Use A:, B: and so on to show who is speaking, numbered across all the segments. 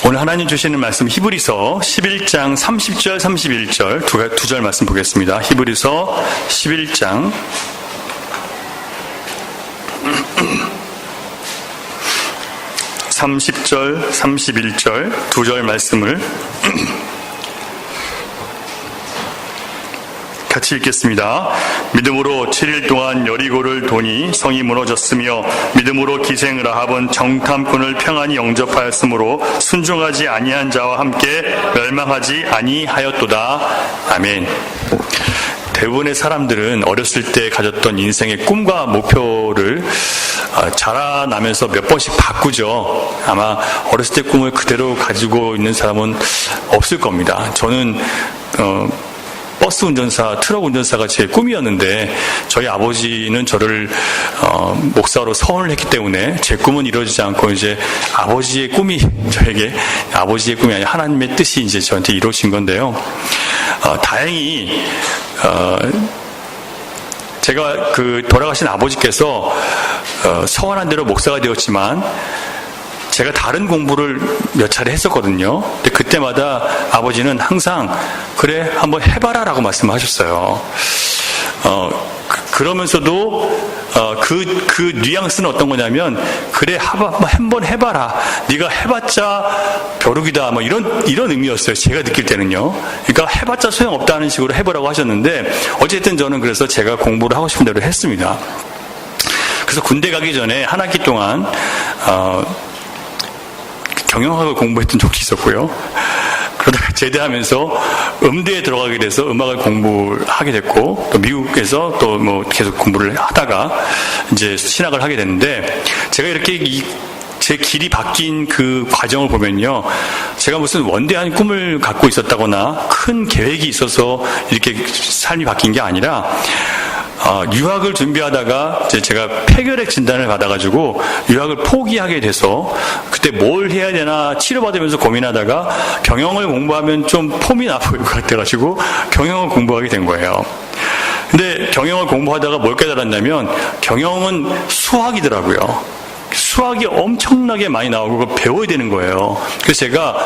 A: 오늘 하나님 주시는 말씀 히브리서 11장 30절 31절 두 절 말씀 보겠습니다. 히브리서 11장 30절 31절 두 절 말씀을 같이 읽겠습니다. 믿음으로 7일 동안 여리고를 도니 성이 무너졌으며 믿음으로 기생 라합은 정탐꾼을 평안히 영접하였으므로 순종하지 아니한 자와 함께 멸망하지 아니하였도다. 아멘. 대부분의 사람들은 어렸을 때 가졌던 인생의 꿈과 목표를 자라나면서 몇 번씩 바꾸죠. 아마 어렸을 때 꿈을 그대로 가지고 있는 사람은 없을 겁니다. 저는 버스 운전사, 트럭 운전사가 제 꿈이었는데 저희 아버지는 저를 목사로 서원을 했기 때문에 제 꿈은 이루어지지 않고 이제 아버지의 꿈이 저에게 아버지의 꿈이 아니라 하나님의 뜻이 이제 저한테 이루어진 건데요. 다행히 제가 돌아가신 아버지께서 서원한 대로 목사가 되었지만 제가 다른 공부를 몇 차례 했었거든요. 근데 그때마다 아버지는 항상 그래 한번 해봐라 라고 말씀하셨어요. 그러면서도 그 뉘앙스는 어떤 거냐면 그래 한번 해봐라. 네가 해봤자 벼룩이다. 뭐 이런 의미였어요. 제가 느낄 때는요. 그러니까 해봤자 소용없다는 식으로 해보라고 하셨는데 어쨌든 저는 그래서 제가 공부를 하고 싶은 대로 했습니다. 그래서 군대 가기 전에 한 학기 동안 경영학을 공부했던 적이 있었고요. 그러다가 제대하면서 음대에 들어가게 돼서 음악을 공부하게 됐고, 또 미국에서 또 뭐 계속 공부를 하다가 이제 신학을 하게 됐는데, 제가 이렇게 제 길이 바뀐 그 과정을 보면요, 제가 무슨 원대한 꿈을 갖고 있었다거나 큰 계획이 있어서 이렇게 삶이 바뀐 게 아니라 유학을 준비하다가 이제 제가 폐결핵 진단을 받아가지고 유학을 포기하게 돼서 그때 뭘 해야 되나 치료받으면서 고민하다가 경영을 공부하면 좀 폼이 나 보일 것 같아가지고 경영을 공부하게 된 거예요. 근데 경영을 공부하다가 뭘 깨달았냐면 경영은 수학이더라고요. 수학이 엄청나게 많이 나오고 그걸 배워야 되는 거예요. 그래서 제가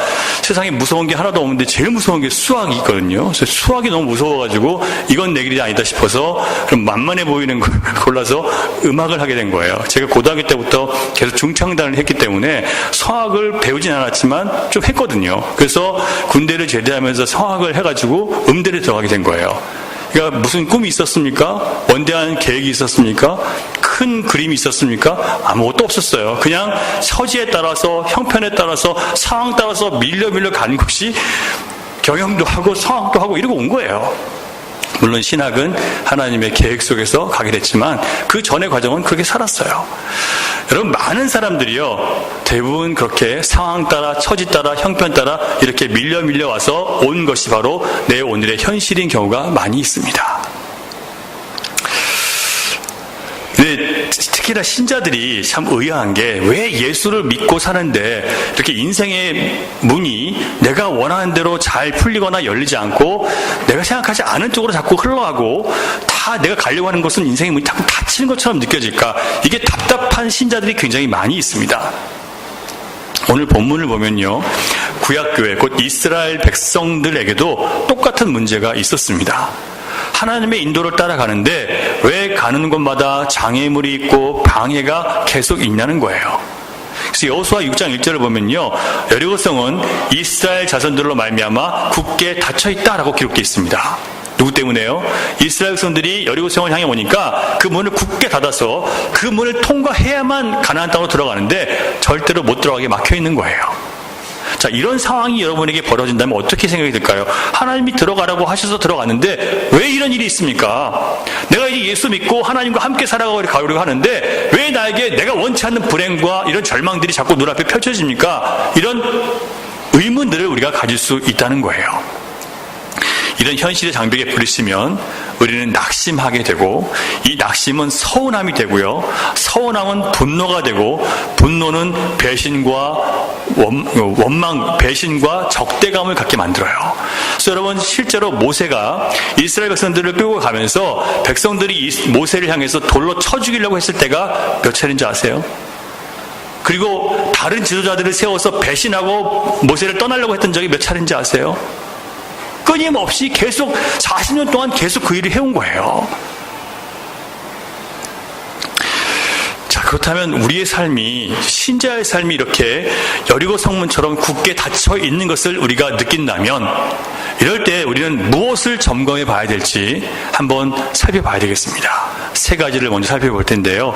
A: 세상에 무서운 게 하나도 없는데 제일 무서운 게 수학이 있거든요. 그래서 수학이 너무 무서워가지고 이건 내 길이 아니다 싶어서 그럼 만만해 보이는 걸 골라서 음악을 하게 된 거예요. 제가 고등학교 때부터 계속 중창단을 했기 때문에 성악을 배우진 않았지만 좀 했거든요. 그래서 군대를 제대하면서 성악을 해가지고 음대를 들어가게 된 거예요. 그러니까 무슨 꿈이 있었습니까? 원대한 계획이 있었습니까? 큰 그림이 있었습니까? 아무것도 없었어요. 그냥 처지에 따라서 형편에 따라서 상황 따라서 밀려 가는 것이 경영도 하고 성악도 하고 이러고 온 거예요. 물론 신학은 하나님의 계획 속에서 가게 됐지만 그 전의 과정은 그렇게 살았어요. 여러분 많은 사람들이요 대부분 그렇게 상황 따라 처지 따라 형편 따라 이렇게 밀려 와서 온 것이 바로 내 오늘의 현실인 경우가 많이 있습니다. 근데 특히나 신자들이 참 의아한 게 왜 예수를 믿고 사는데 이렇게 인생의 문이 내가 원하는 대로 잘 풀리거나 열리지 않고 내가 생각하지 않은 쪽으로 자꾸 흘러가고 다 내가 가려고 하는 것은 인생의 문이 자꾸 닫히는 것처럼 느껴질까? 이게 답답한 신자들이 굉장히 많이 있습니다. 오늘 본문을 보면요, 구약교회 곧 이스라엘 백성들에게도 똑같은 문제가 있었습니다. 하나님의 인도를 따라가는데 왜 가는 곳마다 장애물이 있고 방해가 계속 있냐는 거예요. 그래서 여호수아 6장 1절을 보면요, 여리고성은 이스라엘 자손들로 말미암아 굳게 닫혀있다라고 기록되어 있습니다. 누구 때문에요? 이스라엘 백성들이 여리고성을 향해 오니까 그 문을 굳게 닫아서 그 문을 통과해야만 가나안 땅으로 들어가는데 절대로 못 들어가게 막혀있는 거예요. 자, 이런 상황이 여러분에게 벌어진다면 어떻게 생각이 들까요? 하나님이 들어가라고 하셔서 들어갔는데 왜 이런 일이 있습니까? 내가 이제 예수 믿고 하나님과 함께 살아가려고 하는데 왜 나에게 내가 원치 않는 불행과 이런 절망들이 자꾸 눈앞에 펼쳐집니까? 이런 의문들을 우리가 가질 수 있다는 거예요. 이런 현실의 장벽에 부딪히면 우리는 낙심하게 되고 이 낙심은 서운함이 되고요. 서운함은 분노가 되고 분노는 배신과 원망, 배신과 적대감을 갖게 만들어요. 그래서 여러분 실제로 모세가 이스라엘 백성들을 끌고 가면서 백성들이 모세를 향해서 돌로 쳐 죽이려고 했을 때가 몇 차례인지 아세요? 그리고 다른 지도자들을 세워서 배신하고 모세를 떠나려고 했던 적이 몇 차례인지 아세요? 끊임없이 계속 40년 동안 계속 그 일을 해온 거예요. 자, 그렇다면 우리의 삶이, 신자의 삶이 이렇게 여리고 성문처럼 굳게 닫혀 있는 것을 우리가 느낀다면, 이럴 때 우리는 무엇을 점검해 봐야 될지 한번 살펴봐야 되겠습니다. 세 가지를 먼저 살펴볼 텐데요.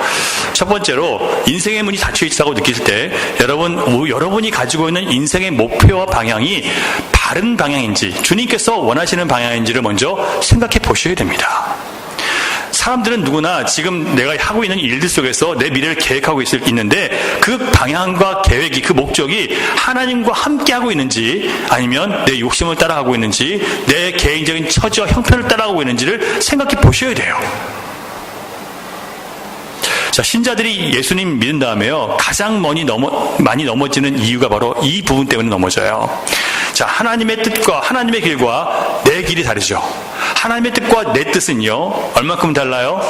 A: 첫 번째로, 인생의 문이 닫혀 있다고 느낄 때 여러분이 가지고 있는 인생의 목표와 방향이 바른 방향인지, 주님께서 원하시는 방향인지를 먼저 생각해 보셔야 됩니다. 사람들은 누구나 지금 내가 하고 있는 일들 속에서 내 미래를 계획하고 있는데, 그 방향과 계획이, 그 목적이 하나님과 함께하고 있는지, 아니면 내 욕심을 따라가고 있는지, 내 개인적인 처지와 형편을 따라가고 있는지를 생각해 보셔야 돼요. 자, 신자들이 예수님 믿은 다음에요, 가장 많이 넘어지는 이유가 바로 이 부분 때문에 넘어져요. 자, 하나님의 뜻과 하나님의 길과 내 길이 다르죠. 하나님의 뜻과 내 뜻은요, 얼마큼 달라요?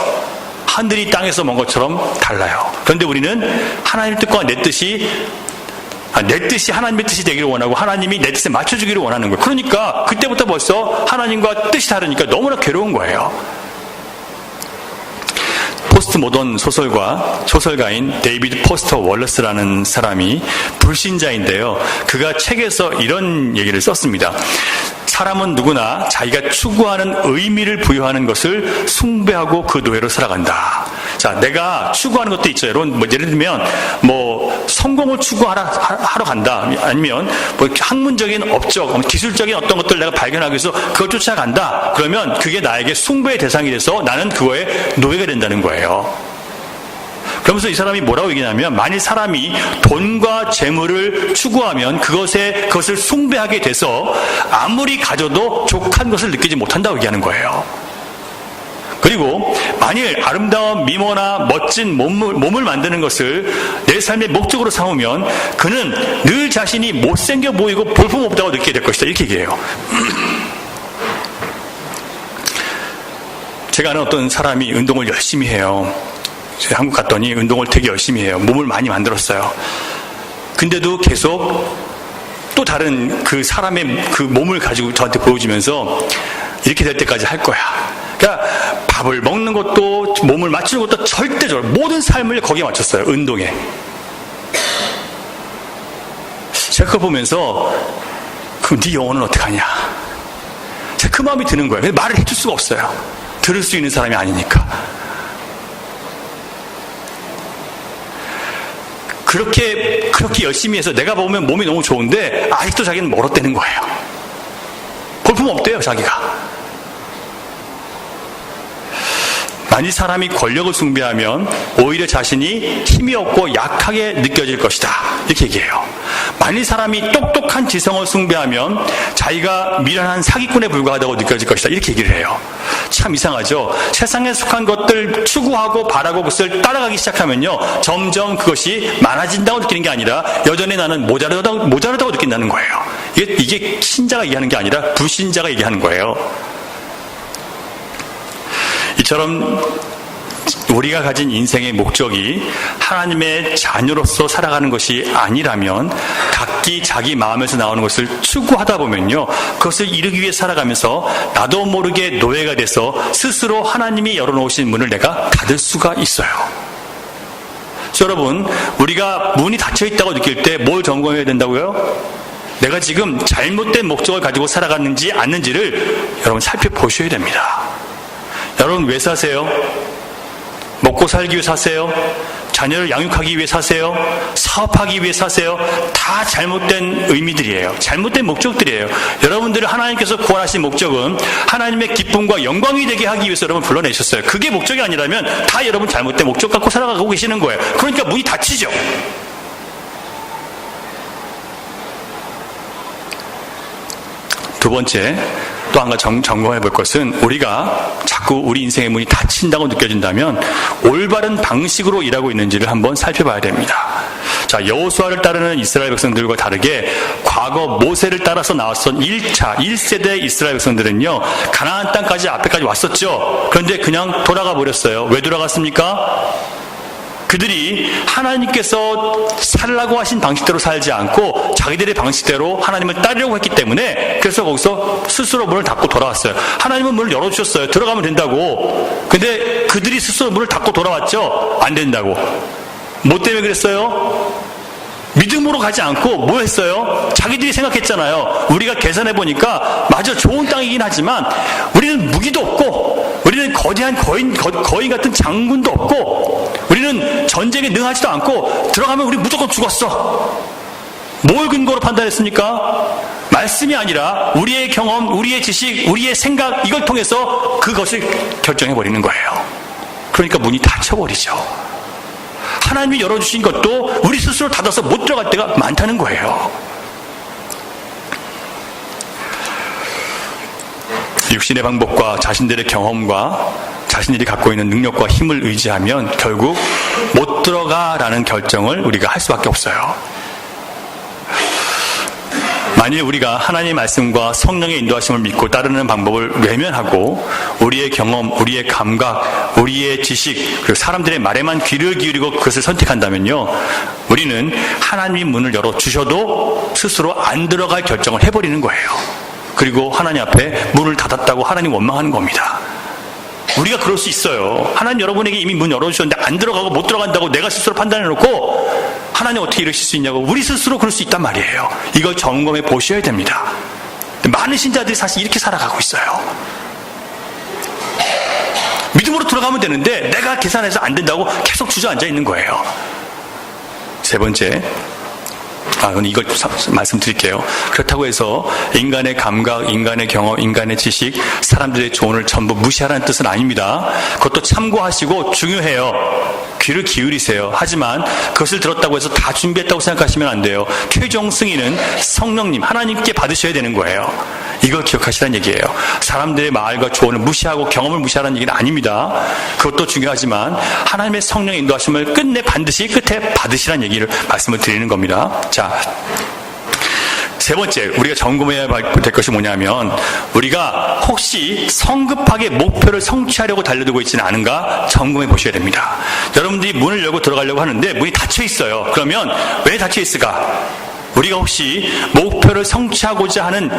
A: 하늘이 땅에서 먼 것처럼 달라요. 그런데 우리는 하나님의 뜻과 내 뜻이 하나님의 뜻이 되기를 원하고, 하나님이 내 뜻에 맞춰주기를 원하는 거예요. 그러니까 그때부터 벌써 하나님과 뜻이 다르니까 너무나 괴로운 거예요. 포스트 모던 소설가인 데이비드 포스터 월러스라는 사람이 불신자인데요. 그가 책에서 이런 얘기를 썼습니다. 사람은 누구나 자기가 추구하는 의미를 부여하는 것을 숭배하고 그 노예로 살아간다. 자, 내가 추구하는 것도 있죠. 여러분, 예를 들면, 성공을 추구하러 간다. 아니면, 학문적인 업적, 기술적인 어떤 것들을 내가 발견하기 위해서 그걸 쫓아간다. 그러면 그게 나에게 숭배의 대상이 돼서 나는 그거에 노예가 된다는 거예요. 그러면서 이 사람이 뭐라고 얘기하냐면, 만일 사람이 돈과 재물을 추구하면 그것을 숭배하게 돼서 아무리 가져도 족한 것을 느끼지 못한다고 얘기하는 거예요. 그리고 만일 아름다운 미모나 멋진 몸을 만드는 것을 내 삶의 목적으로 삼으면 그는 늘 자신이 못생겨 보이고 볼품없다고 느끼게 될 것이다. 이렇게 얘기해요. 제가 아는 어떤 사람이 운동을 열심히 해요. 한국 갔더니 운동을 되게 열심히 해요. 몸을 많이 만들었어요. 근데도 계속 또 다른 그 사람의 그 몸을 가지고 저한테 보여주면서 이렇게 될 때까지 할 거야. 그러니까 밥을 먹는 것도, 몸을 맞추는 것도 절대적으로 모든 삶을 거기에 맞췄어요. 운동에. 제가 그걸 보면서 그럼 네 영혼은 어떡하냐. 제가 그 마음이 드는 거예요. 근데 말을 해줄 수가 없어요. 들을 수 있는 사람이 아니니까. 그렇게 열심히 해서 내가 보면 몸이 너무 좋은데 아직도 자기는 멀었다는 거예요. 볼품 없대요, 자기가. 만일 사람이 권력을 숭배하면 오히려 자신이 힘이 없고 약하게 느껴질 것이다. 이렇게 얘기해요. 만일 사람이 똑똑한 지성을 숭배하면 자기가 미련한 사기꾼에 불과하다고 느껴질 것이다. 이렇게 얘기를 해요. 참 이상하죠. 세상에 속한 것들 추구하고 바라고 그것을 따라가기 시작하면요, 점점 그것이 많아진다고 느끼는 게 아니라 여전히 나는 모자르다고 느낀다는 거예요. 이게 신자가 얘기하는 게 아니라 불신자가 얘기하는 거예요. 이처럼 우리가 가진 인생의 목적이 하나님의 자녀로서 살아가는 것이 아니라면 각기 자기 마음에서 나오는 것을 추구하다 보면요, 그것을 이루기 위해 살아가면서 나도 모르게 노예가 돼서 스스로 하나님이 열어놓으신 문을 내가 닫을 수가 있어요. 여러분, 우리가 문이 닫혀있다고 느낄 때 뭘 점검해야 된다고요? 내가 지금 잘못된 목적을 가지고 살아갔는지 아닌지를 여러분 살펴보셔야 됩니다. 여러분, 왜 사세요? 먹고 살기 위해 사세요? 자녀를 양육하기 위해 사세요? 사업하기 위해 사세요? 다 잘못된 의미들이에요. 잘못된 목적들이에요. 여러분들을 하나님께서 구원하신 목적은 하나님의 기쁨과 영광이 되게 하기 위해서 여러분 불러내셨어요. 그게 목적이 아니라면 다 여러분 잘못된 목적 갖고 살아가고 계시는 거예요. 그러니까 문이 닫히죠. 두 번째, 또 한 가지 점검해 볼 것은, 우리가 자꾸 우리 인생의 문이 닫힌다고 느껴진다면 올바른 방식으로 일하고 있는지를 한번 살펴봐야 됩니다. 자, 여호수아를 따르는 이스라엘 백성들과 다르게 과거 모세를 따라서 나왔던 1세대 이스라엘 백성들은요, 가나안 땅까지 앞에까지 왔었죠. 그런데 그냥 돌아가 버렸어요. 왜 돌아갔습니까? 그들이 하나님께서 살라고 하신 방식대로 살지 않고 자기들의 방식대로 하나님을 따르려고 했기 때문에 그래서 거기서 스스로 문을 닫고 돌아왔어요. 하나님은 문을 열어주셨어요. 들어가면 된다고. 근데 그들이 스스로 문을 닫고 돌아왔죠. 안 된다고. 뭐 때문에 그랬어요? 믿음으로 가지 않고 뭐 했어요? 자기들이 생각했잖아요. 우리가 계산해보니까 맞아 좋은 땅이긴 하지만 우리는 무기도 없고 우리는 거대한 거인 같은 장군도 없고 우리는 전쟁에 능하지도 않고 들어가면 우리 무조건 죽었어. 뭘 근거로 판단했습니까? 말씀이 아니라 우리의 경험, 우리의 지식, 우리의 생각 이걸 통해서 그것을 결정해버리는 거예요. 그러니까 문이 닫혀버리죠. 하나님이 열어주신 것도 우리 스스로 닫아서 못 들어갈 때가 많다는 거예요. 육신의 방법과 자신들의 경험과 자신들이 갖고 있는 능력과 힘을 의지하면 결국 못 들어가라는 결정을 우리가 할 수밖에 없어요. 만일 우리가 하나님의 말씀과 성령의 인도하심을 믿고 따르는 방법을 외면하고 우리의 경험, 우리의 감각, 우리의 지식, 그리고 사람들의 말에만 귀를 기울이고 그것을 선택한다면요, 우리는 하나님이 문을 열어주셔도 스스로 안 들어갈 결정을 해버리는 거예요. 그리고 하나님 앞에 문을 닫았다고 하나님 원망하는 겁니다. 우리가 그럴 수 있어요. 하나님 여러분에게 이미 문 열어주셨는데 안 들어가고 못 들어간다고 내가 스스로 판단해놓고 하나님 어떻게 이러실 수 있냐고 우리 스스로 그럴 수 있단 말이에요. 이걸 점검해 보셔야 됩니다. 많은 신자들이 사실 이렇게 살아가고 있어요. 믿음으로 들어가면 되는데 내가 계산해서 안 된다고 계속 주저앉아 있는 거예요. 세 번째, 이걸 말씀드릴게요. 그렇다고 해서 인간의 감각, 인간의 경험, 인간의 지식, 사람들의 조언을 전부 무시하라는 뜻은 아닙니다. 그것도 참고하시고 중요해요. 귀를 기울이세요. 하지만 그것을 들었다고 해서 다 준비했다고 생각하시면 안 돼요. 최종 승인은 성령님, 하나님께 받으셔야 되는 거예요. 이걸 기억하시라는 얘기예요. 사람들의 말과 조언을 무시하고 경험을 무시하라는 얘기는 아닙니다. 그것도 중요하지만 하나님의 성령의 인도하심을 끝내 반드시 끝에 받으시라는 얘기를 말씀을 드리는 겁니다. 자, 세 번째 우리가 점검해야 될 것이 뭐냐면 우리가 혹시 성급하게 목표를 성취하려고 달려들고 있지는 않은가 점검해 보셔야 됩니다. 여러분들이 문을 열고 들어가려고 하는데 문이 닫혀 있어요. 그러면 왜 닫혀 있을까? 우리가 혹시 목표를 성취하고자 하는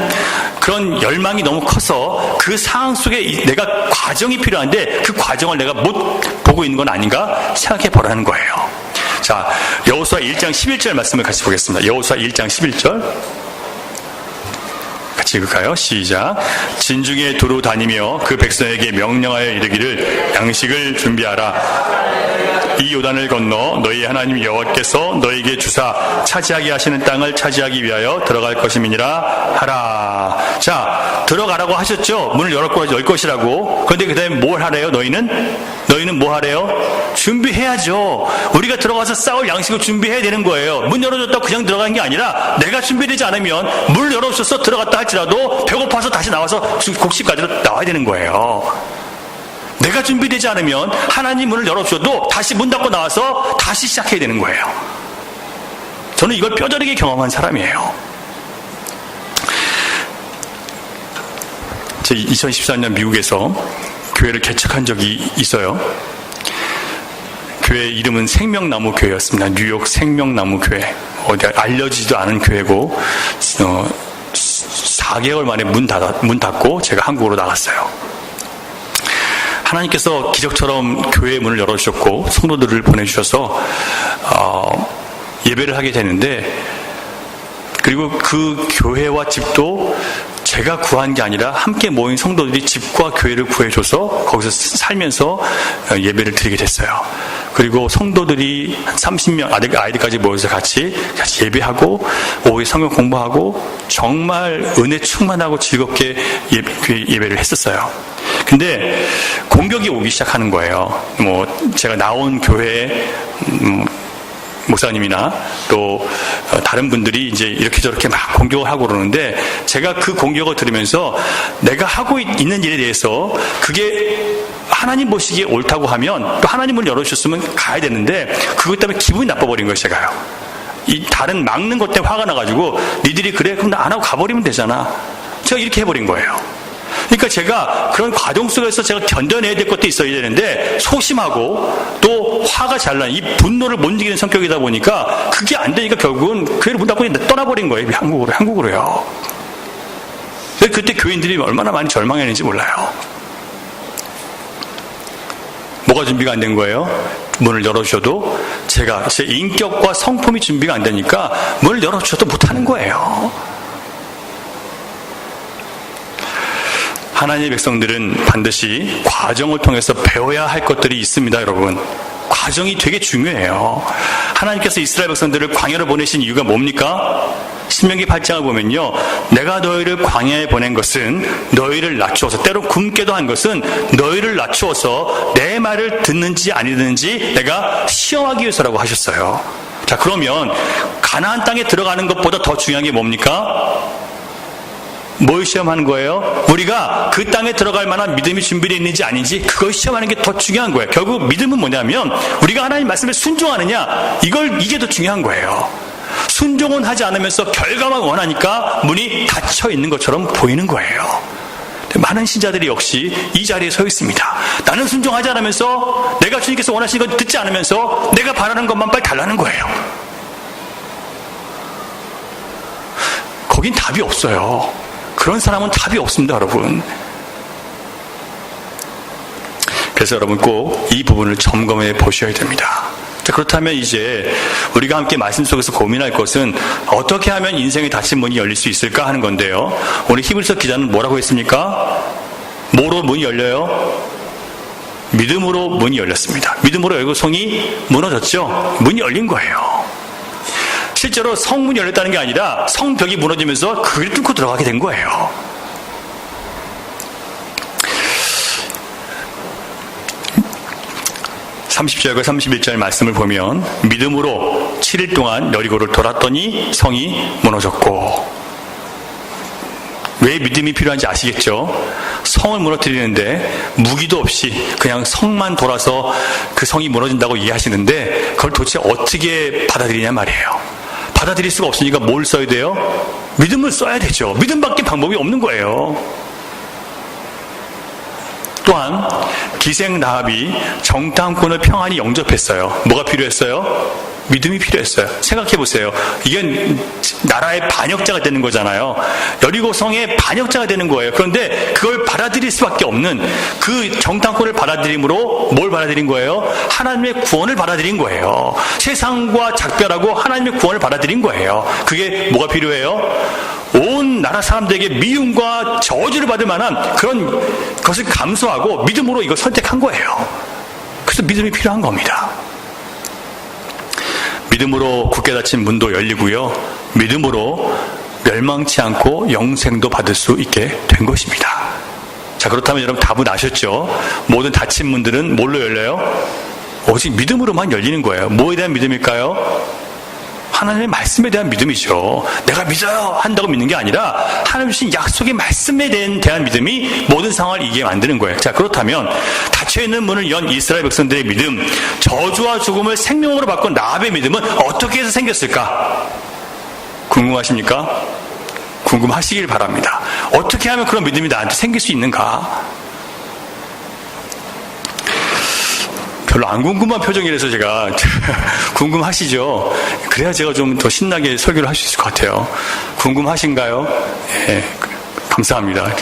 A: 그런 열망이 너무 커서 그 상황 속에 내가 과정이 필요한데 그 과정을 내가 못 보고 있는 건 아닌가 생각해 보라는 거예요. 자, 여호수아 1장 11절 말씀을 같이 보겠습니다. 여호수아 1장 11절 같이 읽을까요? 시작. 진중에 두루 다니며 그 백성에게 명령하여 이르기를 양식을 준비하라. 이 요단을 건너 너희 하나님 여호와께서 너희에게 주사 차지하게 하시는 땅을 차지하기 위하여 들어갈 것임이니라 하라. 자, 들어가라고 하셨죠? 문을 열 것이라고. 그런데 그 다음에 뭘 하래요? 너희는 뭐 하래요? 준비해야죠. 우리가 들어가서 싸울 양식을 준비해야 되는 거예요. 문 열어줬다고 그냥 들어간 게 아니라 내가 준비되지 않으면 문을 열어주셔서 들어갔다 할지라도 배고파서 다시 나와서 곡식 가지러 나와야 되는 거예요. 내가 준비되지 않으면 하나님 문을 열어주셔도 다시 문 닫고 나와서 다시 시작해야 되는 거예요. 저는 이걸 뼈저리게 경험한 사람이에요. 제가 2014년 미국에서 교회를 개척한 적이 있어요. 교회 이름은 생명나무 교회였습니다. 뉴욕 생명나무 교회. 어디 알려지지도 않은 교회고 4개월 만에 문 닫고 제가 한국으로 나갔어요. 하나님께서 기적처럼 교회의 문을 열어주셨고 성도들을 보내주셔서 예배를 하게 되는데, 그리고 그 교회와 집도 제가 구한 게 아니라 함께 모인 성도들이 집과 교회를 구해줘서 거기서 살면서 예배를 드리게 됐어요. 그리고 성도들이 30명 아이들까지 모여서 같이 예배하고 오후에 성경 공부하고 정말 은혜 충만하고 즐겁게 예배를 했었어요. 근데 공격이 오기 시작하는 거예요. 제가 나온 교회에 목사님이나 또 다른 분들이 이제 이렇게 저렇게 막 공격을 하고 그러는데, 제가 그 공격을 들으면서 내가 하고 있는 일에 대해서 그게 하나님 보시기에 옳다고 하면 또 하나님을 열어주셨으면 가야 되는데, 그것 때문에 기분이 나빠버린 거예요. 제가요. 이 다른 막는 것 때문에 화가 나가지고 니들이 그래? 그럼 나 안 하고 가버리면 되잖아. 제가 이렇게 해버린 거예요. 그러니까 제가 그런 과정 속에서 제가 견뎌내야 될 것도 있어야 되는데 소심하고 또 화가 잘 나는 이 분노를 못 이기는 성격이다 보니까 그게 안 되니까 결국은 교회를 문 닫고 떠나버린 거예요. 한국으로요. 그때 교인들이 얼마나 많이 절망했는지 몰라요. 뭐가 준비가 안 된 거예요? 문을 열어주셔도 제가 제 인격과 성품이 준비가 안 되니까 문을 열어주셔도 못하는 거예요. 하나님의 백성들은 반드시 과정을 통해서 배워야 할 것들이 있습니다, 여러분. 과정이 되게 중요해요. 하나님께서 이스라엘 백성들을 광야로 보내신 이유가 뭡니까? 신명기 8장을 보면요, 내가 너희를 광야에 보낸 것은 너희를 낮추어서, 때로 굶게도 한 것은 너희를 낮추어서 내 말을 듣는지 안 듣는지 내가 시험하기 위해서라고 하셨어요. 자, 그러면 가나안 땅에 들어가는 것보다 더 중요한 게 뭡니까? 뭘 시험하는 거예요? 우리가 그 땅에 들어갈 만한 믿음이 준비되어 있는지 아닌지 그걸 시험하는 게 더 중요한 거예요. 결국 믿음은 뭐냐면 우리가 하나님 말씀에 순종하느냐, 이게 더 중요한 거예요. 순종은 하지 않으면서 결과만 원하니까 문이 닫혀 있는 것처럼 보이는 거예요. 많은 신자들이 역시 이 자리에 서 있습니다. 나는 순종하지 않으면서 내가 주님께서 원하시는 것 듣지 않으면서 내가 바라는 것만 빨리 달라는 거예요. 거긴 답이 없어요. 그런 사람은 답이 없습니다, 여러분. 그래서 여러분 꼭 이 부분을 점검해 보셔야 됩니다. 자, 그렇다면 이제 우리가 함께 말씀 속에서 고민할 것은 어떻게 하면 인생의 닫힌 문이 열릴 수 있을까 하는 건데요. 오늘 히브리서 기자는 뭐라고 했습니까? 뭐로 문이 열려요? 믿음으로 문이 열렸습니다. 믿음으로 열고 성이 무너졌죠? 문이 열린 거예요. 실제로 성문이 열렸다는 게 아니라 성벽이 무너지면서 그걸 뚫고 들어가게 된 거예요. (30절과 31절) 말씀을 보면 믿음으로 7일 동안 여리고를 돌았더니 성이 무너졌고, 왜 믿음이 필요한지 아시겠죠? 성을 무너뜨리는데 무기도 없이 그냥 성만 돌아서 그 성이 무너진다고 이해하시는데 그걸 도대체 어떻게 받아들이냐 말이에요. 받아들일 수가 없으니까 뭘 써야 돼요? 믿음을 써야 되죠. 믿음밖에 방법이 없는 거예요. 또한 기생 라합이 정탐꾼을 평안히 영접했어요. 뭐가 필요했어요? 믿음이 필요했어요. 생각해보세요. 이게 나라의 반역자가 되는 거잖아요. 여리고성의 반역자가 되는 거예요. 그런데 그걸 받아들일 수밖에 없는 그 정탐꾼을 받아들임으로 뭘 받아들인 거예요? 하나님의 구원을 받아들인 거예요. 세상과 작별하고 하나님의 구원을 받아들인 거예요. 그게 뭐가 필요해요? 온 나라 사람들에게 미움과 저주를 받을 만한 그런 것을 감수하고 믿음으로 이걸 선택한 거예요. 그래서 믿음이 필요한 겁니다. 믿음으로 굳게 닫힌 문도 열리고요. 믿음으로 멸망치 않고 영생도 받을 수 있게 된 것입니다. 자, 그렇다면 여러분 답은 아셨죠? 모든 닫힌 문들은 뭘로 열려요? 오직 믿음으로만 열리는 거예요. 뭐에 대한 믿음일까요? 하나님의 말씀에 대한 믿음이죠. 내가 믿어요 한다고 믿는 게 아니라 하나님 주신 약속의 말씀에 대한 믿음이 모든 상황을 이기게 만드는 거예요. 자, 그렇다면 닫혀있는 문을 연 이스라엘 백성들의 믿음, 저주와 죽음을 생명으로 바꾼 라합의 믿음은 어떻게 해서 생겼을까? 궁금하십니까? 궁금하시길 바랍니다. 어떻게 하면 그런 믿음이 나한테 생길 수 있는가? 별로 안 궁금한 표정이라서 제가 궁금하시죠? 그래야 제가 좀 더 신나게 설교를 할 수 있을 것 같아요. 궁금하신가요? 예, 감사합니다.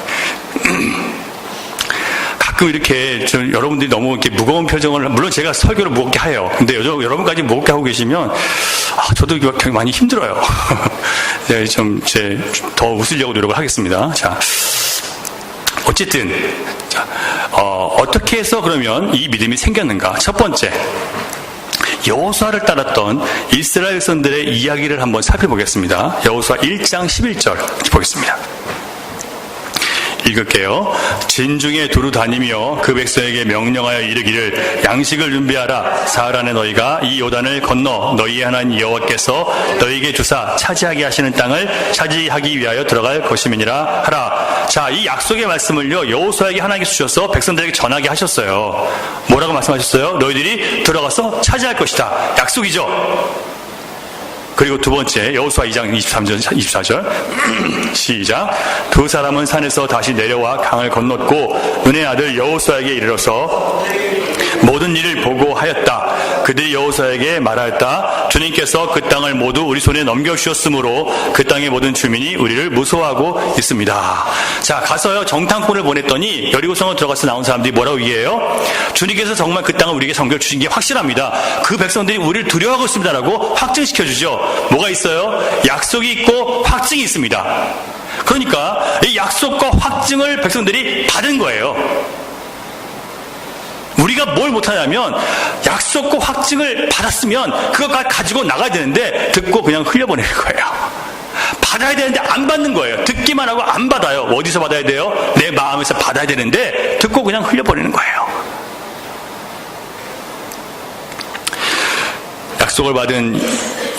A: 가끔 이렇게 여러분들이 너무 이렇게 무거운 표정을, 물론 제가 설교를 무겁게 해요. 근데 여러분까지 무겁게 하고 계시면 저도 되게 많이 힘들어요. 네, 더 웃으려고 노력을 하겠습니다. 자, 어쨌든 어떻게 해서 그러면 이 믿음이 생겼는가? 첫 번째, 여호수아를 따랐던 이스라엘 백성들의 이야기를 한번 살펴보겠습니다. 여호수아 1장 11절 보겠습니다. 읽을게요. 진중에 두루 다니며 그 백성에게 명령하여 이르기를 양식을 준비하라. 사흘 안에 너희가 이 요단을 건너 너희의 하나님 여호와께서 너희에게 주사 차지하게 하시는 땅을 차지하기 위하여 들어갈 것임이니라 하라. 자, 이 약속의 말씀을요 여호수아에게 하나님께서 주셔서 백성들에게 전하게 하셨어요. 뭐라고 말씀하셨어요? 너희들이 들어가서 차지할 것이다. 약속이죠. 그리고 두 번째, 여호수아 2장 23절, 24절. 시작. 두 사람은 산에서 다시 내려와 강을 건넜고 눈의 아들 여호수아에게 이르러서 모든 일을 보고 하였다. 그들이 여호수아에게 말하였다. 주님께서 그 땅을 모두 우리 손에 넘겨주셨으므로 그 땅의 모든 주민이 우리를 무서워하고 있습니다. 자, 가서요 정탐꾼을 보냈더니 여리고성으로 들어가서 나온 사람들이 뭐라고 얘기해요? 주님께서 정말 그 땅을 우리에게 섬겨주신 게 확실합니다. 그 백성들이 우리를 두려워하고 있습니다라고 확증시켜주죠. 뭐가 있어요? 약속이 있고 확증이 있습니다. 그러니까 이 약속과 확증을 백성들이 받은 거예요. 우리가 뭘 못하냐면 약속과 확증을 받았으면 그거 가지고 나가야 되는데 듣고 그냥 흘려보내는 거예요. 받아야 되는데 안 받는 거예요. 듣기만 하고 안 받아요. 어디서 받아야 돼요? 내 마음에서 받아야 되는데 듣고 그냥 흘려보내는 거예요. 약속을 받은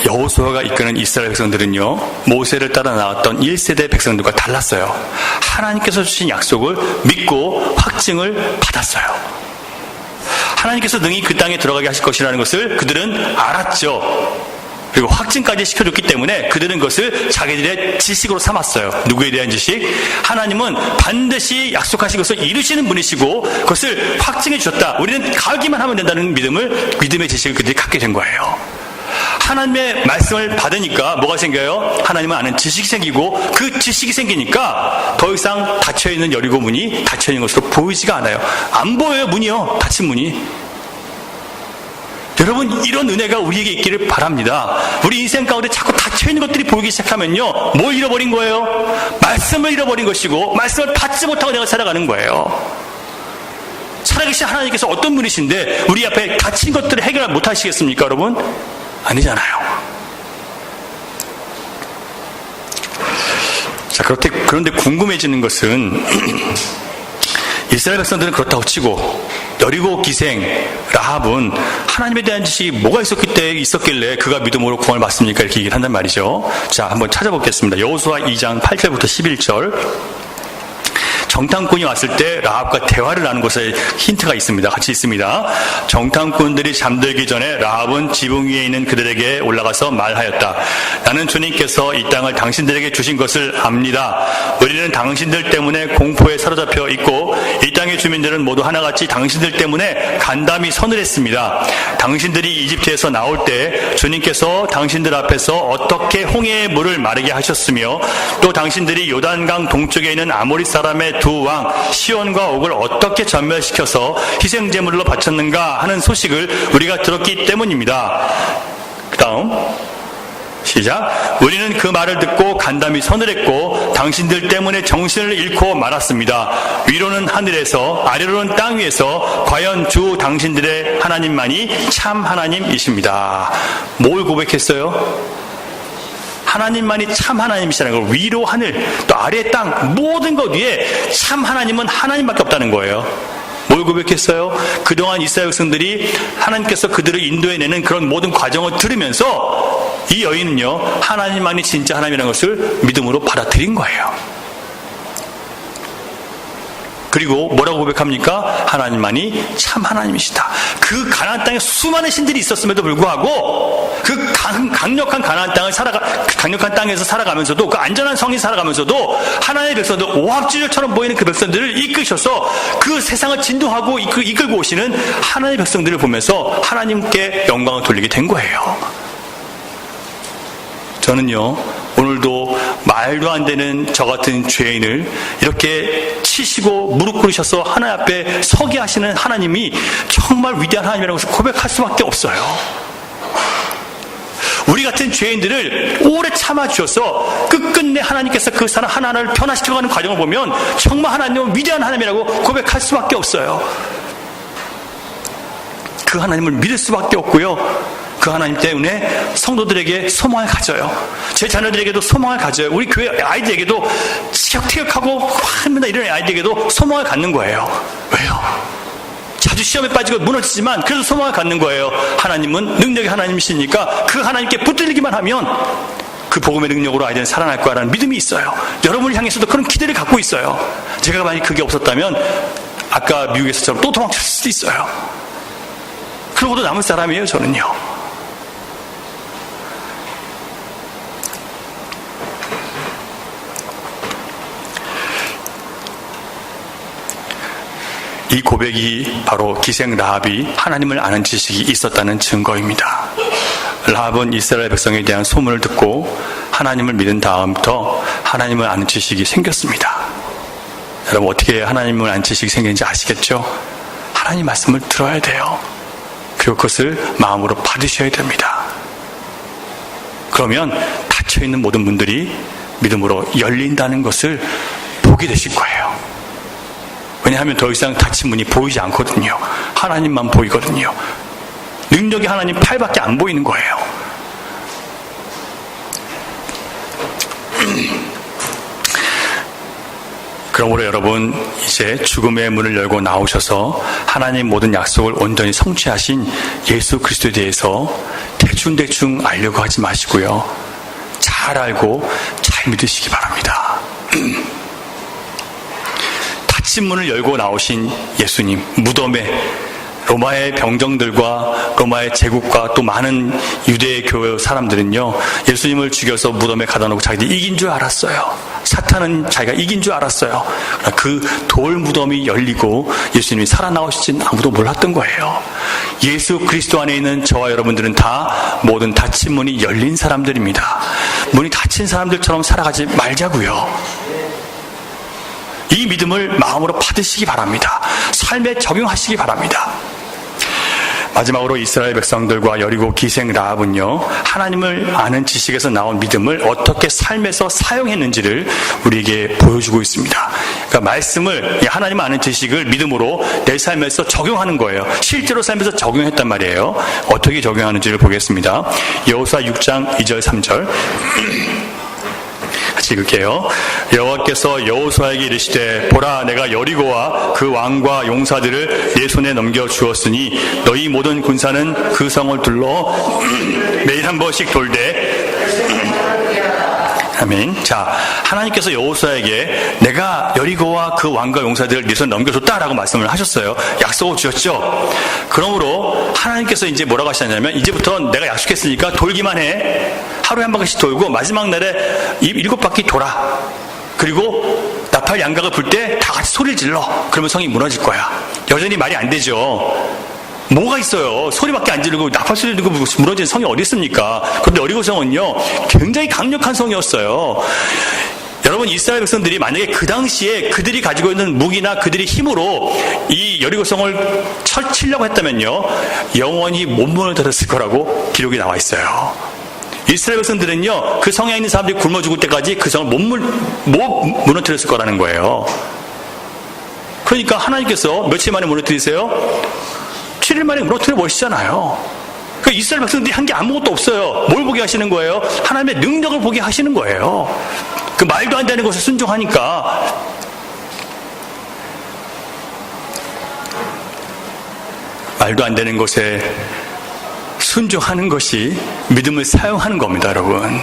A: 여호수아가 이끄는 이스라엘 백성들은요, 모세를 따라 나왔던 1세대 백성들과 달랐어요. 하나님께서 주신 약속을 믿고 확증을 받았어요. 하나님께서 능히 그 땅에 들어가게 하실 것이라는 것을 그들은 알았죠. 그리고 확증까지 시켜줬기 때문에 그들은 그것을 자기들의 지식으로 삼았어요. 누구에 대한 지식? 하나님은 반드시 약속하신 것을 이루시는 분이시고 그것을 확증해 주셨다. 우리는 가기만 하면 된다는 믿음의 지식을 그들이 갖게 된 거예요. 하나님의 말씀을 받으니까 뭐가 생겨요? 하나님은 아는 지식이 생기고 그 지식이 생기니까 더 이상 닫혀있는 여리고 문이 닫혀있는 것으로 보이지가 않아요. 안 보여요, 문이요. 닫힌 문이. 여러분, 이런 은혜가 우리에게 있기를 바랍니다. 우리 인생 가운데 자꾸 닫혀있는 것들이 보이기 시작하면요, 뭘 잃어버린 거예요? 말씀을 잃어버린 것이고 말씀을 받지 못하고 내가 살아가는 거예요. 살아계신 하나님께서 어떤 분이신데 우리 앞에 닫힌 것들을 해결 못하시겠습니까, 여러분? 아니잖아요. 자, 그런데 궁금해지는 것은 이스라엘 백성들은 그렇다고 치고 여리고 기생 라합은 하나님에 대한 지식이 뭐가 있었길래 그가 믿음으로 구원을 받습니까? 이렇게 얘기를 한단 말이죠. 자, 한번 찾아보겠습니다. 여호수아 2장 8절부터 11절. 정탐꾼이 왔을 때 라합과 대화를 나눈 곳에 힌트가 있습니다. 같이 있습니다. 정탐꾼들이 잠들기 전에 라합은 지붕 위에 있는 그들에게 올라가서 말하였다. 나는 주님께서 이 땅을 당신들에게 주신 것을 압니다. 우리는 당신들 때문에 공포에 사로잡혀 있고 이 땅의 주민들은 모두 하나같이 당신들 때문에 간담이 서늘했습니다. 당신들이 이집트에서 나올 때 주님께서 당신들 앞에서 어떻게 홍해의 물을 마르게 하셨으며 또 당신들이 요단강 동쪽에 있는 아모리 사람의 두 왕 시온과 옥을 어떻게 전멸시켜서 희생제물로 바쳤는가 하는 소식을 우리가 들었기 때문입니다. 그 다음 시작. 우리는 그 말을 듣고 간담이 서늘했고 당신들 때문에 정신을 잃고 말았습니다. 위로는 하늘에서 아래로는 땅 위에서 과연 주 당신들의 하나님만이 참 하나님이십니다. 뭘 고백했어요? 하나님만이 참 하나님이시라는 걸. 위로 하늘 또 아래 땅 모든 것 위에 참 하나님은 하나님밖에 없다는 거예요. 뭘 고백했어요? 그동안 이스라엘 백성들이 하나님께서 그들을 인도해내는 그런 모든 과정을 들으면서 이 여인은요, 하나님만이 진짜 하나님이라는 것을 믿음으로 받아들인 거예요. 그리고 뭐라고 고백합니까? 하나님만이 참 하나님이시다. 그 가나안 땅에 수많은 신들이 있었음에도 불구하고 그 강력한 강력한 땅에서 살아가면서도 그 안전한 성이 살아가면서도 하나님의 백성들, 오합지졸처럼 보이는 그 백성들을 이끄셔서 그 세상을 진동하고 이끌고 오시는 하나님의 백성들을 보면서 하나님께 영광을 돌리게 된 거예요. 저는요, 오늘도 말도 안 되는 저 같은 죄인을 이렇게 치시고 무릎 꿇으셔서 하나님 앞에 서게 하시는 하나님이 정말 위대한 하나님이라고 해서 고백할 수밖에 없어요. 우리 같은 죄인들을 오래 참아주셔서 끝끝내 하나님께서 그 사람 하나하나를 변화시켜가는 과정을 보면 정말 하나님은 위대한 하나님이라고 고백할 수밖에 없어요. 그 하나님을 믿을 수밖에 없고요. 그 하나님 때문에 성도들에게 소망을 가져요. 제 자녀들에게도 소망을 가져요. 우리 교회 아이들에게도 티격태격하고 맨날 이런 아이들에게도 소망을 갖는 거예요. 왜요? 자주 시험에 빠지고 무너지지만 그래도 소망을 갖는 거예요. 하나님은 능력의 하나님이시니까 그 하나님께 붙들리기만 하면 그 복음의 능력으로 아이들은 살아날 거라는 믿음이 있어요. 여러분을 향해서도 그런 기대를 갖고 있어요. 제가 만약 그게 없었다면 아까 미국에서처럼 또 도망쳤을 수도 있어요. 그러고도 남을 사람이에요, 저는요. 이 고백이 바로 기생 라합이 하나님을 아는 지식이 있었다는 증거입니다. 라합은 이스라엘 백성에 대한 소문을 듣고 하나님을 믿은 다음부터 하나님을 아는 지식이 생겼습니다. 여러분, 어떻게 하나님을 아는 지식이 생기는지 아시겠죠? 하나님 말씀을 들어야 돼요. 그리고 그것을 마음으로 받으셔야 됩니다. 그러면 닫혀있는 모든 문들이 믿음으로 열린다는 것을 보게 되실 거예요. 왜냐하면 더 이상 닫힌 문이 보이지 않거든요. 하나님만 보이거든요. 능력이 하나님 팔밖에 안 보이는 거예요. 그러므로 여러분, 이제 죽음의 문을 열고 나오셔서 하나님 모든 약속을 온전히 성취하신 예수 그리스도에 대해서 대충대충 알려고 하지 마시고요. 잘 알고 잘 믿으시기 바랍니다. 닫힌 문을 열고 나오신 예수님, 무덤에 로마의 병정들과 로마의 제국과 또 많은 유대의 교회 사람들은요, 예수님을 죽여서 무덤에 가다 놓고 자기들이 이긴 줄 알았어요. 사탄은 자기가 이긴 줄 알았어요. 그 돌 무덤이 열리고 예수님이 살아나오실지는 아무도 몰랐던 거예요. 예수 그리스도 안에 있는 저와 여러분들은 다 모든 닫힌 문이 열린 사람들입니다. 문이 닫힌 사람들처럼 살아가지 말자고요. 이 믿음을 마음으로 받으시기 바랍니다. 삶에 적용하시기 바랍니다. 마지막으로 이스라엘 백성들과 여리고 기생 라합은요, 하나님을 아는 지식에서 나온 믿음을 어떻게 삶에서 사용했는지를 우리에게 보여주고 있습니다. 그러니까 말씀을, 하나님 아는 지식을 믿음으로 내 삶에서 적용하는 거예요. 실제로 삶에서 적용했단 말이에요. 어떻게 적용하는지를 보겠습니다. 여호수아 6장 2절 3절 같이 읽을게요. 여호와께서 여호수아에게 이르시되, 보라, 내가 여리고와 그 왕과 용사들을 내 손에 넘겨 주었으니 너희 모든 군사는 그 성을 둘러 매일 한 번씩 돌되. 아멘. 자, 하나님께서 여호수아에게 내가 여리고와 그 왕과 용사들을 네 손에 넘겨줬다라고 말씀을 하셨어요. 약속을 주셨죠. 그러므로 하나님께서 이제 뭐라고 하시냐면, 이제부터 내가 약속했으니까 돌기만 해. 하루에 한 바퀴씩 돌고 마지막 날에 7바퀴 돌아. 그리고 나팔 양각을 불 때 다 같이 소리를 질러. 그러면 성이 무너질 거야. 여전히 말이 안 되죠. 뭐가 있어요? 소리밖에 안 지르고 나팔 소리 들고 무너진 성이 어디 있습니까? 그런데 여리고 성은요, 굉장히 강력한 성이었어요. 여러분, 이스라엘 백성들이 만약에 그 당시에 그들이 가지고 있는 무기나 그들의 힘으로 이 여리고 성을 치려고 했다면요, 영원히 못 무너뜨렸을 거라고 기록이 나와 있어요. 이스라엘 백성들은요, 그 성에 있는 사람들이 굶어 죽을 때까지 그 성을 못 무너뜨렸을 거라는 거예요. 그러니까 하나님께서 며칠 만에 무너뜨리세요? 7일 만에 무너뜨려 버리시잖아요. 그러니까 이스라엘 백성들이 한 게 아무것도 없어요. 뭘 보게 하시는 거예요? 하나님의 능력을 보게 하시는 거예요. 그 말도 안 되는 것을 순종하니까. 말도 안 되는 것에 순종하는 것이 믿음을 사용하는 겁니다, 여러분.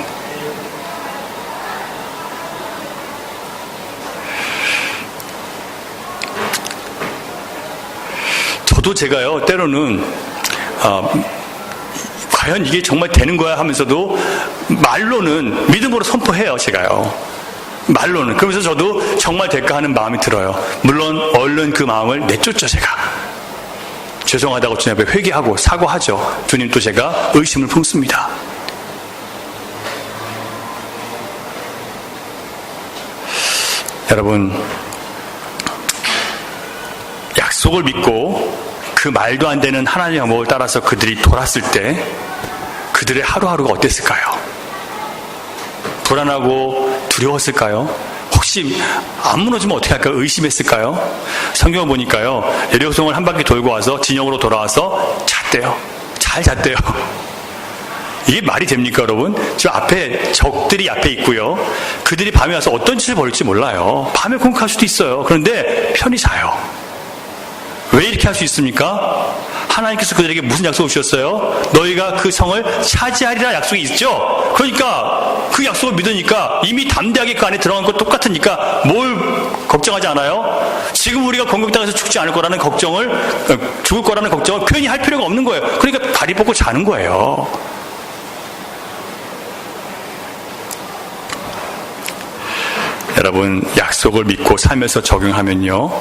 A: 저도 제가요, 때로는 과연 이게 정말 되는 거야 하면서도 말로는 믿음으로 선포해요, 제가요. 말로는. 그러면서 저도 정말 될까 하는 마음이 들어요. 물론 얼른 그 마음을 내쫓죠, 제가. 죄송하다고 주님 앞에 회개하고 사과하죠. 주님, 또 제가 의심을 품습니다. 여러분, 약속을 믿고 그 말도 안 되는 하나님의 방법을 따라서 그들이 돌았을 때 그들의 하루하루가 어땠을까요? 불안하고 두려웠을까요? 혹시 안 무너지면 어떻게 할까요? 의심했을까요? 성경을 보니까요, 여리고성을 한 바퀴 돌고 와서 진영으로 돌아와서 잤대요. 잘 잤대요. 이게 말이 됩니까, 여러분? 저 앞에 적들이 앞에 있고요, 그들이 밤에 와서 어떤 짓을 벌일지 몰라요. 밤에 공격할 수도 있어요. 그런데 편히 자요. 왜 이렇게 할 수 있습니까? 하나님께서 그들에게 무슨 약속을 주셨어요? 너희가 그 성을 차지하리라 약속이 있죠? 그러니까 그 약속을 믿으니까 이미 담대하게 그 안에 들어간 것 똑같으니까 뭘 걱정하지 않아요? 지금 우리가 공격당해서 죽지 않을 거라는 걱정을, 죽을 거라는 걱정을 괜히 할 필요가 없는 거예요. 그러니까 다리 뻗고 자는 거예요. 여러분, 약속을 믿고 삶에서 적용하면요,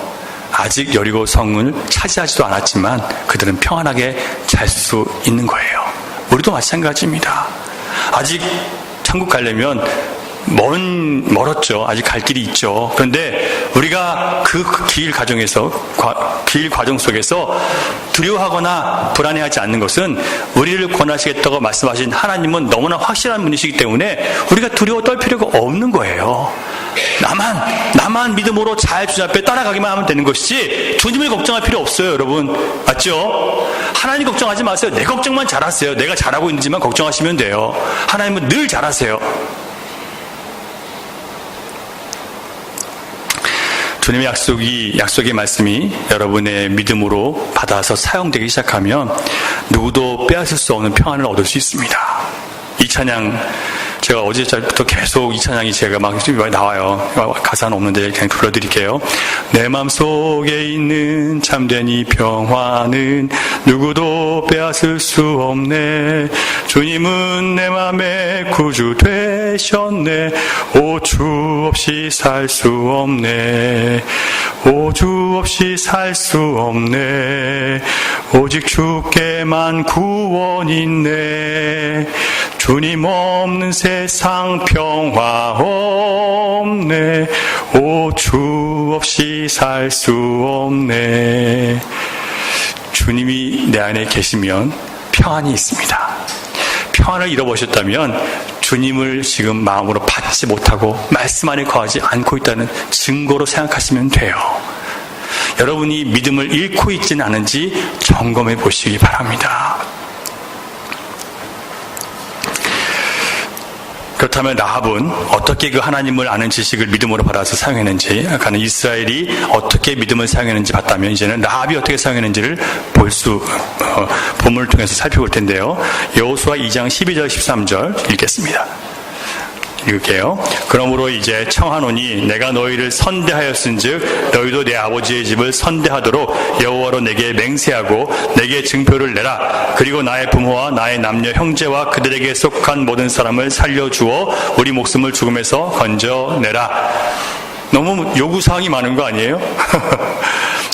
A: 아직 여리고 성을 차지하지도 않았지만 그들은 평안하게 잘 수 있는 거예요. 우리도 마찬가지입니다. 아직 천국 가려면 멀었죠. 아직 갈 길이 있죠. 그런데 우리가 그 길 과정 속에서 두려워하거나 불안해하지 않는 것은 우리를 구원하시겠다고 말씀하신 하나님은 너무나 확실한 분이시기 때문에 우리가 두려워 떨 필요가 없는 거예요. 나만 믿음으로 잘 주님 앞에 따라가기만 하면 되는 것이지 주님을 걱정할 필요 없어요, 여러분. 맞죠? 하나님 걱정하지 마세요. 내 걱정만 잘하세요. 내가 잘하고 있는지만 걱정하시면 돼요. 하나님은 늘 잘하세요. 주님의 약속의 말씀이 여러분의 믿음으로 받아서 사용되기 시작하면 누구도 빼앗을 수 없는 평안을 얻을 수 있습니다. 이 찬양, 제가 어제부터 계속 이 찬양이 제가 막 나와요. 가사는 없는데 그냥 불러드릴게요. 내 마음속에 있는 참된 이 평화는 누구도 빼앗을 수 없네. 주님은 내 맘의 구주 되셨네. 오 주 없이 살 수 없네. 오 주 없이 살 수 없네. 오직 주께만 구원 있네. 주님 없는 세상 평화 없네. 오 주 없이 살 수 없네. 주님이 내 안에 계시면 평안이 있습니다. 평안을 잃어버렸다면 주님을 지금 마음으로 받지 못하고 말씀 안에 거하지 않고 있다는 증거로 생각하시면 돼요. 여러분이 믿음을 잃고 있지는 않은지 점검해 보시기 바랍니다. 그렇다면 라합은 어떻게 그 하나님을 아는 지식을 믿음으로 받아서 사용했는지, 아까는 이스라엘이 어떻게 믿음을 사용했는지 봤다면 이제는 라합이 어떻게 사용했는지를 본문을 통해서 살펴볼 텐데요. 여호수아 2장 12절 13절 읽겠습니다. 읽을게요. 그러므로 이제 청하노니 내가 너희를 선대하였은즉 너희도 내 아버지의 집을 선대하도록 여호와로 내게 맹세하고 내게 증표를 내라. 그리고 나의 부모와 나의 남녀 형제와 그들에게 속한 모든 사람을 살려주어 우리 목숨을 죽음에서 건져내라. 너무 요구사항이 많은 거 아니에요?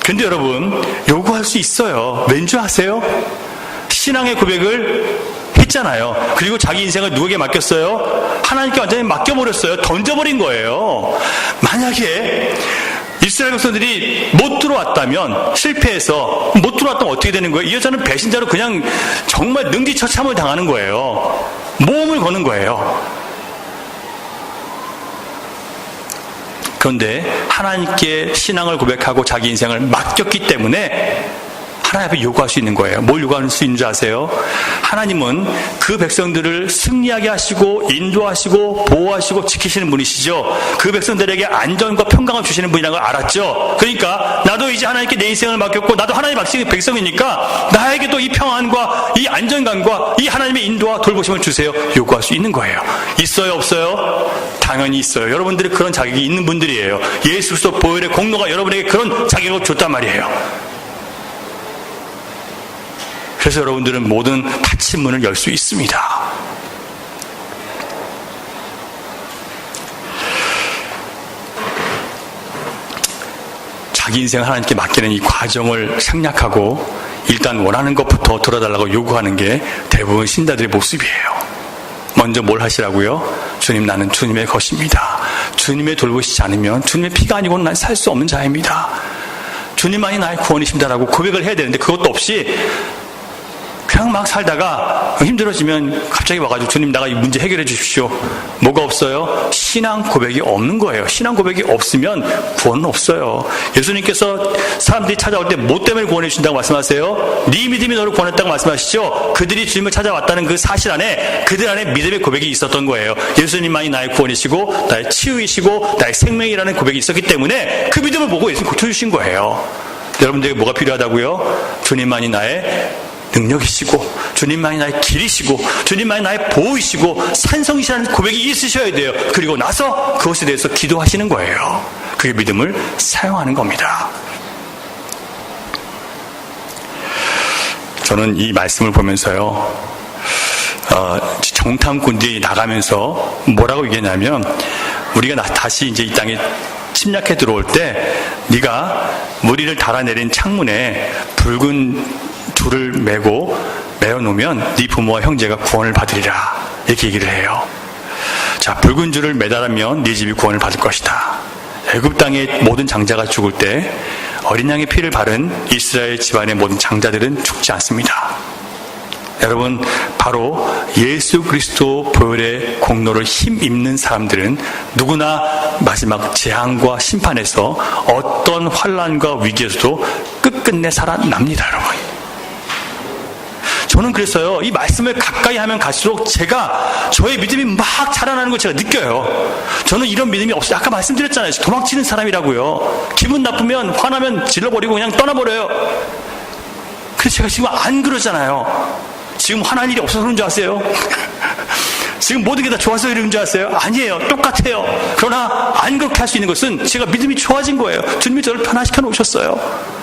A: 근데 여러분, 요구할 수 있어요. 왠지 아세요? 신앙의 고백을 했잖아요. 그리고 자기 인생을 누구에게 맡겼어요? 하나님께 완전히 맡겨버렸어요. 던져버린 거예요. 만약에 이스라엘 백성들이 못 들어왔다면, 실패해서 못 들어왔다면 어떻게 되는 거예요? 이 여자는 배신자로 그냥 정말 능지처참을 당하는 거예요. 모험을 거는 거예요. 그런데 하나님께 신앙을 고백하고 자기 인생을 맡겼기 때문에 하나님 앞에 요구할 수 있는 거예요. 뭘 요구할 수 있는 줄 아세요? 하나님은 그 백성들을 승리하게 하시고 인도하시고 보호하시고 지키시는 분이시죠. 그 백성들에게 안전과 평강을 주시는 분이라는 걸 알았죠. 그러니까 나도 이제 하나님께 내 인생을 맡겼고 나도 하나님의 백성이니까 나에게도 이 평안과 이 안정감과 이 하나님의 인도와 돌보심을 주세요. 요구할 수 있는 거예요. 있어요, 없어요? 당연히 있어요. 여러분들이 그런 자격이 있는 분들이에요. 예수 그리스도 보혈의 공로가 여러분에게 그런 자격을 줬단 말이에요. 그래서 여러분들은 모든 닫힌 문을 열 수 있습니다. 자기 인생을 하나님께 맡기는 이 과정을 생략하고 일단 원하는 것부터 들어달라고 요구하는 게 대부분 신자들의 모습이에요. 먼저 뭘 하시라고요? 주님, 나는 주님의 것입니다. 주님의 돌보시지 않으면 주님의 피가 아니고는 난 살 수 없는 자입니다. 주님만이 나의 구원이십니다라고 고백을 해야 되는데 그것도 없이 그냥 막 살다가 힘들어지면 갑자기 와가지고 주님, 나가 이 문제 해결해 주십시오. 뭐가 없어요? 신앙 고백이 없는 거예요. 신앙 고백이 없으면 구원은 없어요. 예수님께서 사람들이 찾아올 때 뭐 때문에 구원해 주신다고 말씀하세요? 네 믿음이 너를 구원했다고 말씀하시죠. 그들이 주님을 찾아왔다는 그 사실 안에 그들 안에 믿음의 고백이 있었던 거예요. 예수님만이 나의 구원이시고 나의 치유이시고 나의 생명이라는 고백이 있었기 때문에 그 믿음을 보고 예수님 고쳐주신 거예요. 여러분들에게 뭐가 필요하다고요? 주님만이 나의 능력이시고 주님만이 나의 길이시고 주님만이 나의 보호이시고 산성이시라는 고백이 있으셔야 돼요. 그리고 나서 그것에 대해서 기도하시는 거예요. 그게 믿음을 사용하는 겁니다. 저는 이 말씀을 보면서요, 정탐꾼들이 나가면서 뭐라고 얘기했냐면, 우리가 다시 이제 이 땅에 침략해 들어올 때 네가 무리를 달아내린 창문에 붉은 줄을 메어놓으면 네 부모와 형제가 구원을 받으리라. 이렇게 얘기를 해요. 자, 붉은 줄을 매달으면 네 집이 구원을 받을 것이다. 애굽 땅의 모든 장자가 죽을 때 어린 양의 피를 바른 이스라엘 집안의 모든 장자들은 죽지 않습니다. 여러분, 바로 예수 그리스도 보혈의 공로를 힘입는 사람들은 누구나 마지막 재앙과 심판에서 어떤 환난과 위기에서도 끝끝내 살아납니다, 여러분. 저는 그랬어요. 이 말씀을 가까이 하면 갈수록 저의 믿음이 막 자라나는 걸 제가 느껴요. 저는 이런 믿음이 없어요. 아까 말씀드렸잖아요. 도망치는 사람이라고요. 기분 나쁘면, 화나면 질러버리고 그냥 떠나버려요. 그래서 제가 지금 안 그러잖아요. 지금 화날 일이 없어서 그런 줄 아세요? 지금 모든 게 다 좋아서 그런 줄 아세요? 아니에요. 똑같아요. 그러나 안 그렇게 할 수 있는 것은 제가 믿음이 좋아진 거예요. 주님이 저를 변화시켜 놓으셨어요.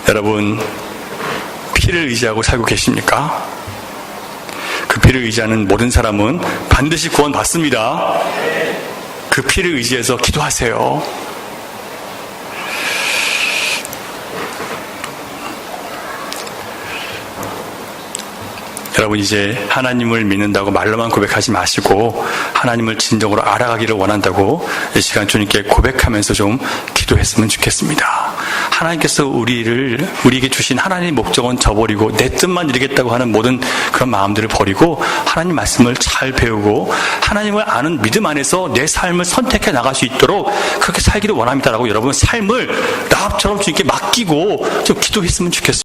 A: 여러분, 피를 의지하고 살고 계십니까? 그 피를 의지하는 모든 사람은 반드시 구원 받습니다. 그 피를 의지해서 기도하세요. 여러분, 이제 하나님을 믿는다고 말로만 고백하지 마시고 하나님을 진정으로 알아가기를 원한다고 이 시간 주님께 고백하면서 좀 기도했으면 좋겠습니다. 하나님께서 우리에게 주신 하나님의 목적은 저버리고 내 뜻만 이루겠다고 하는 모든 그런 마음들을 버리고 하나님 말씀을 잘 배우고 하나님을 아는 믿음 안에서 내 삶을 선택해 나갈 수 있도록 그렇게 살기를 원합니다라고 여러분 삶을 라합처럼 주님께 맡기고 좀 기도했으면 좋겠습니다.